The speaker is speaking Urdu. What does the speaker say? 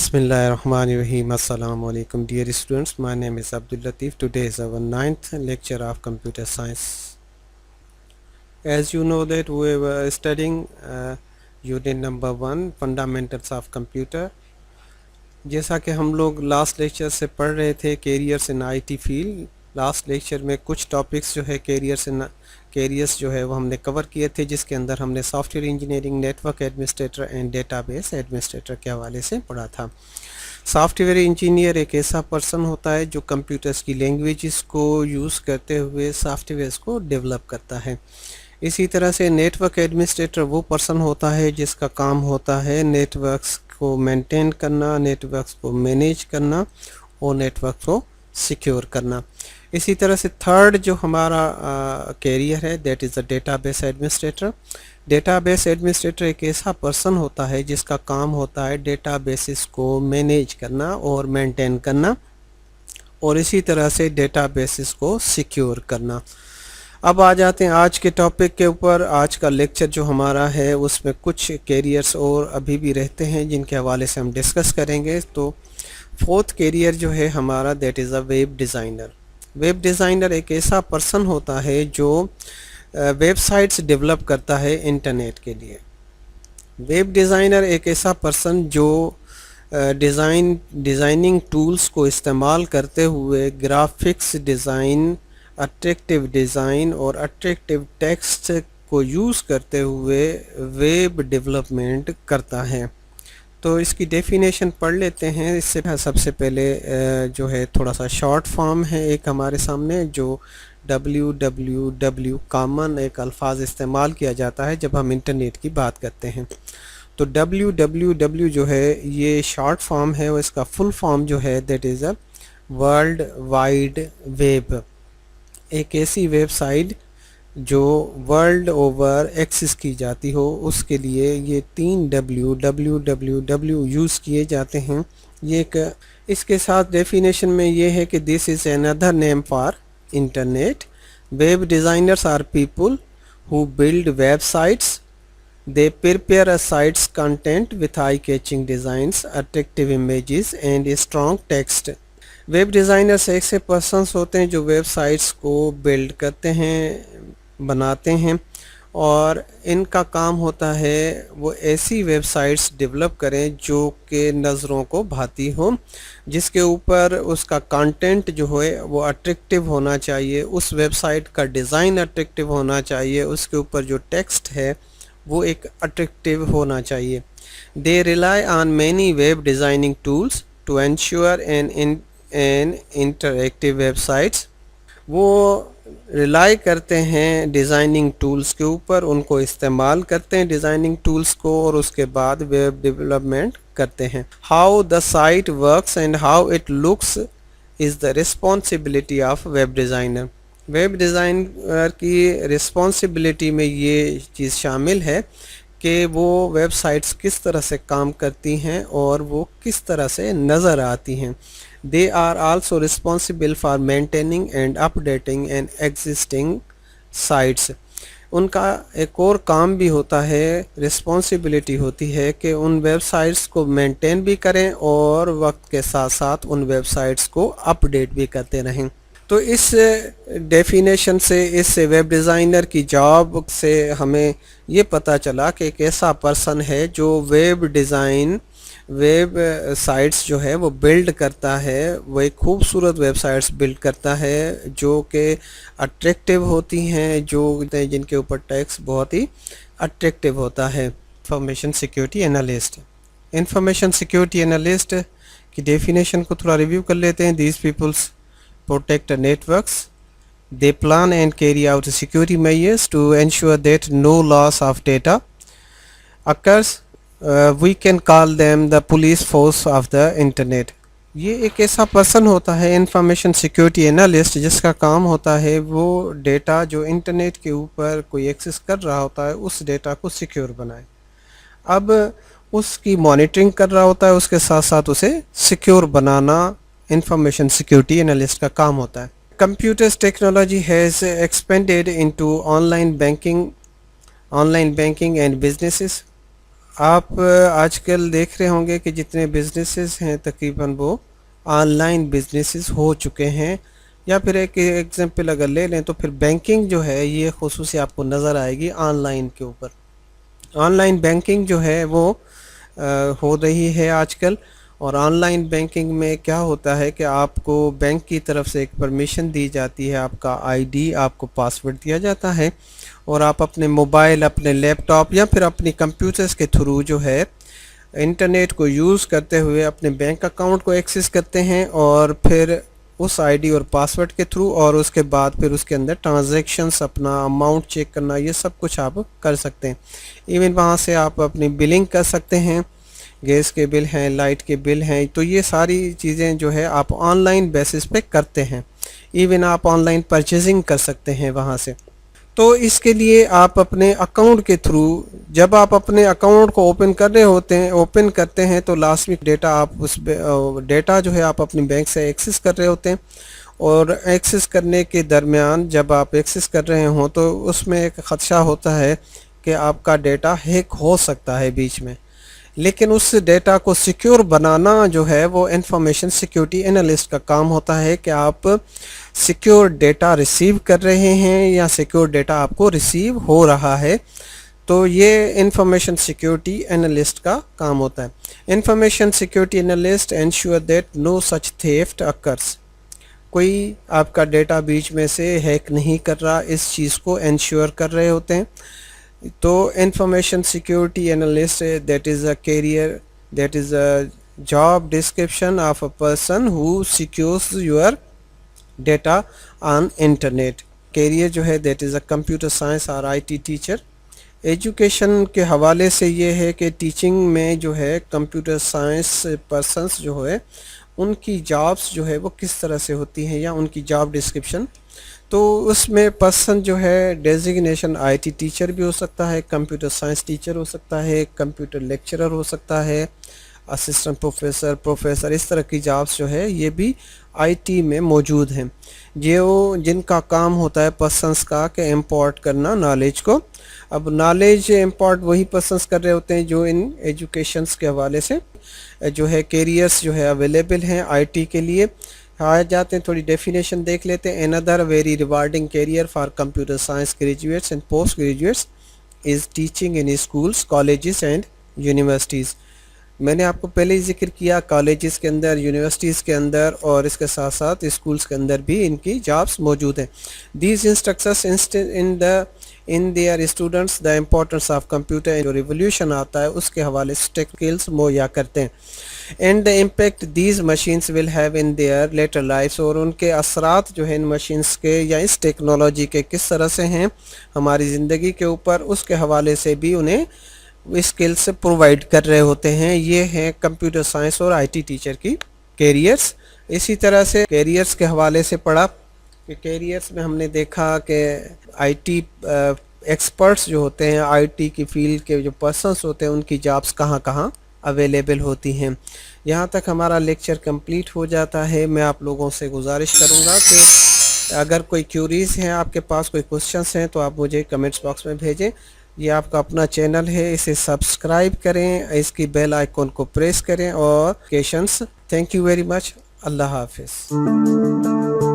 Bismillah ar-Rahman ar-Rahim. Assalamu alaikum dear students. My name is Abdul Latif. Today is our 9th lecture of computer science. As you know that we were studying unit number 1 fundamentals of computer. جیسا کہ ہم لوگ لاسٹ لیکچر سے پڑھ رہے تھے careers in I T field. Last lecture میں کچھ ٹاپکس جو ہے کیریئرس جو ہے وہ ہم نے کور کیے تھے، جس کے اندر ہم نے software engineering, network administrator and database administrator کے حوالے سے پڑھا تھا. سافٹ ویئر انجینئر ایک ایسا پرسن ہوتا ہے جو کمپیوٹرز کی لینگویجز کو یوز کرتے ہوئے سافٹ ویئرس کو ڈیولپ کرتا ہے. اسی طرح سے نیٹ ورک ایڈمنسٹریٹر وہ پرسن ہوتا ہے جس کا کام ہوتا ہے نیٹ ورکس کو مینٹین کرنا، نیٹ ورکس کو مینیج کرنا اور نیٹ ورک کو سیکیور کرنا. اسی طرح سے تھرڈ جو ہمارا کیریئر ہے that is the data base administrator. Data base administrator ایک ایسا پرسن ہوتا ہے جس کا کام ہوتا ہے ڈیٹا بیسز کو مینیج کرنا اور مینٹین کرنا اور اسی طرح سے ڈیٹا بیسز کو سیکیور کرنا. اب آ جاتے ہیں آج کے ٹاپک کے اوپر. آج کا لیکچر جو ہمارا ہے اس میں کچھ کیریئرز اور ابھی بھی رہتے ہیں جن کے حوالے سے ہم ڈسکس کریں گے. تو فورتھ کیریئر جو ہے ہمارا that is a web designer. Web designer ایک ایسا پرسن ہوتا ہے جو ویب سائٹس ڈیولپ کرتا ہے انٹرنیٹ کے لیے. ویب ڈیزائنر ایک ایسا پرسن جو ڈیزائننگ ٹولز کو استعمال کرتے ہوئے گرافکس ڈیزائن، اٹریکٹیو ڈیزائن اور اٹریکٹیو ٹیکسٹ کو یوز کرتے ہوئے ویب ڈیولپمنٹ کرتا ہے. تو اس کی ڈیفینیشن پڑھ لیتے ہیں. اس سے سب سے پہلے جو ہے تھوڑا سا شارٹ فارم ہے ایک ہمارے سامنے جو WWW کامن ایک الفاظ استعمال کیا جاتا ہے جب ہم انٹرنیٹ کی بات کرتے ہیں. تو WWW جو ہے یہ شارٹ فارم ہے اور اس کا فل فارم جو ہے that is a world wide web. ایک ایسی ویب سائٹ جو ورلڈ اوور ایکسس کی جاتی ہو اس کے لیے یہ 3 WWW یوز کیے جاتے ہیں. یہ ایک اس کے ساتھ ڈیفینیشن میں یہ ہے کہ دس از another name for internet. Web designers are people who build websites. They prepare a site's content with eye-catching designs, attractive images and strong text. Web designers ایسے پرسنس ہوتے ہیں جو ویب سائٹس کو بلڈ کرتے ہیں، بناتے ہیں اور ان کا کام ہوتا ہے وہ ایسی ویب سائٹس ڈیولپ کریں جو کہ نظروں کو بھاتی ہوں، جس کے اوپر اس کا کانٹینٹ جو ہے وہ اٹریکٹیو ہونا چاہیے، اس ویب سائٹ کا ڈیزائن اٹریکٹیو ہونا چاہیے، اس کے اوپر جو ٹیکسٹ ہے وہ ایک اٹریکٹیو ہونا چاہیے. They rely on many web designing tools to ensure an interactive web sites. وہ ریلائی کرتے ہیں ڈیزائننگ ٹولز کے اوپر، ان کو استعمال کرتے ہیں ڈیزائننگ ٹولز کو اور اس کے بعد ویب ڈیولپمنٹ کرتے ہیں. How the site works and how it looks is the responsibility of web designer. Web designer کی رسپانسبلٹی میں یہ چیز شامل ہے کہ وہ ویب سائٹس کس طرح سے کام کرتی ہیں اور وہ کس طرح سے نظر آتی ہیں. They are also responsible for maintaining and updating an existing sites. ان کا ایک اور کام بھی ہوتا ہے، رسپانسبلٹی ہوتی ہے کہ ان ویب سائٹس کو مینٹین بھی کریں اور وقت کے ساتھ ساتھ ان ویب سائٹس کو اپڈیٹ بھی کرتے رہیں. تو اس ڈیفینیشن سے، اس ویب ڈیزائنر کی جاب سے ہمیں یہ پتہ چلا کہ ایک ایسا پرسن ہے جو ویب سائٹس جو ہے وہ بلڈ کرتا ہے، وہ ایک خوبصورت ویب سائٹس بلڈ کرتا ہے جو کہ اٹریکٹیو ہوتی ہیں، جن کے اوپر ٹیکسٹ بہت ہی اٹریکٹیو ہوتا ہے. Information security analyst. Information security analyst کی ڈیفینیشن کو تھوڑا ریویو کر لیتے ہیں. These peoples protect networks. They plan and carry out security measures to ensure that no loss of data occurs. We can call them the police force of the internet. یہ ایک ایسا پرسن ہوتا ہے انفارمیشن سیکیورٹی انالسٹ جس کا کام ہوتا ہے وہ ڈیٹا جو انٹرنیٹ کے اوپر کوئی ایکسس کر رہا ہوتا ہے اس ڈیٹا کو سیکیور بنائے. اب اس کی مانیٹرنگ کر رہا ہوتا ہے، اس کے ساتھ ساتھ اسے سیکیور بنانا انفارمیشن سیکیورٹی انالسٹ کا کام ہوتا ہے. Computers technology has expanded into on line banking and businesses. آپ آج کل دیکھ رہے ہوں گے کہ جتنے بزنسز ہیں تقریباً وہ آن لائن بزنسز ہو چکے ہیں. یا پھر ایک ایگزامپل اگر لے لیں تو پھر بینکنگ جو ہے یہ خصوصی آپ کو نظر آئے گی آن لائن کے اوپر. آن لائن بینکنگ جو ہے وہ ہو رہی ہے آج کل. اور آن لائن بینکنگ میں کیا ہوتا ہے کہ آپ کو بینک کی طرف سے ایک پرمیشن دی جاتی ہے, آپ کا آئی ڈی, آپ کو پاسورڈ دیا جاتا ہے, اور آپ اپنے موبائل, اپنے لیپ ٹاپ یا پھر اپنی کمپیوٹرز کے تھرو جو ہے انٹرنیٹ کو یوز کرتے ہوئے اپنے بینک اکاؤنٹ کو ایکسس کرتے ہیں, اور پھر اس آئی ڈی اور پاسورڈ کے تھرو, اور اس کے بعد پھر اس کے اندر ٹرانزیکشنس, اپنا اماؤنٹ چیک کرنا, یہ سب کچھ آپ کر سکتے ہیں. ایون وہاں سے آپ اپنی بلنگ کر سکتے ہیں, گیس کے بل ہیں, لائٹ کے بل ہیں, تو یہ ساری چیزیں جو ہے آپ آن لائن بیسس پہ کرتے ہیں. ایون آپ آن لائن پرچیزنگ کر سکتے ہیں وہاں سے. تو اس کے لیے آپ اپنے اکاؤنٹ کے تھرو, جب آپ اپنے اکاؤنٹ کو اوپن کرتے ہیں تو لازمی ڈیٹا آپ اس ڈیٹا جو ہے آپ اپنی بینک سے ایکسس کر رہے ہوتے ہیں, اور ایکسس کرنے کے درمیان جب آپ ایکسس کر رہے ہوں تو اس میں ایک خدشہ ہوتا ہے کہ آپ کا ڈیٹا ہیک ہو سکتا ہے بیچ میں. لیکن اس ڈیٹا کو سیکیور بنانا جو ہے وہ انفارمیشن سیکیورٹی انالسٹ کا کام ہوتا ہے, کہ آپ سیکیور ڈیٹا ریسیو کر رہے ہیں یا سیکیور ڈیٹا آپ کو ریسیو ہو رہا ہے. تو یہ انفارمیشن سیکیورٹی انالسٹ کا کام ہوتا ہے. Information security analyst ensure that no such theft occurs. کوئی آپ کا ڈیٹا بیچ میں سے ہیک نہیں کر رہا, اس چیز کو انشور کر رہے ہوتے ہیں. تو information security analyst that is a career, that is a job description of a person who secures your data on internet. Career جو ہے that is a computer science اور آئی ٹی ٹیچر. ایجوکیشن کے حوالے سے یہ ہے کہ ٹیچنگ میں جو ہے کمپیوٹر سائنس پرسنس جو ہے ان کی جابس جو ہے وہ کس طرح سے ہوتی ہیں, یا ان کی جاب ڈسکرپشن. تو اس میں پرسن جو ہے ڈیزگنیشن آئی ٹی ٹیچر بھی ہو سکتا ہے, کمپیوٹر سائنس ٹیچر ہو سکتا ہے, کمپیوٹر لیکچرر ہو سکتا ہے, اسسٹنٹ پروفیسر, اس طرح کی جابس جو ہے یہ بھی آئی ٹی میں موجود ہیں, جن کا کام ہوتا ہے پرسنس کا کہ امپورٹ کرنا نالج کو. اب نالج امپورٹ وہی پرسنس کر رہے ہوتے ہیں جو ان ایجوکیشنس کے حوالے سے جو ہے کیریئرس جو ہے اویلیبل ہیں آئی ٹی کے لیے. آ جاتے ہیں تھوڑی ڈیفینیشن دیکھ لیتے ہیں. another very rewarding career for computer science graduates and post graduates is teaching in schools, colleges and universities. میں نے آپ کو پہلے ہی ذکر کیا, کالجز کے اندر, یونیورسٹیز کے اندر, اور اس کے ساتھ ساتھ اسکولس کے اندر بھی ان کی جابس موجود ہیں. These instructors in their students the importance of computer جو ریولیوشن آتا ہے اس کے حوالے سے ٹیکنیکلز مہیا کرتے ہیں. And the impact these machines will have in their later lives, اور ان کے اثرات جو ہیں ان مشینز کے یا اس ٹیکنالوجی کے کس طرح سے ہیں ہماری زندگی کے اوپر, اس کے حوالے سے بھی انہیں اسکلس پرووائڈ کر رہے ہوتے ہیں. یہ ہیں کمپیوٹر سائنس اور آئی ٹی ٹیچر کی کیریئرس. اسی طرح سے کیریئرس کے حوالے سے پڑھا کہ کیریئرس میں ہم نے دیکھا کہ آئی ٹی ایکسپرٹس جو ہوتے ہیں, آئی ٹی کی فیلڈ کے جو پرسنس ہوتے ہیں, ان کی جابس کہاں کہاں اویلیبل ہوتی ہیں. یہاں تک ہمارا لیکچر کمپلیٹ ہو جاتا ہے. میں آپ لوگوں سے گزارش کروں گا کہ اگر کوئی کیوریز ہیں, آپ کے پاس کوئی کوشچنس ہیں, تو آپ مجھے کمنٹس باکس میں بھیجیں. یہ آپ کا اپنا چینل ہے, اسے سبسکرائب کریں, اس کی بیل آئیکن کو پریس کریں, اور کیشنس. Thank you very much. اللہ حافظ.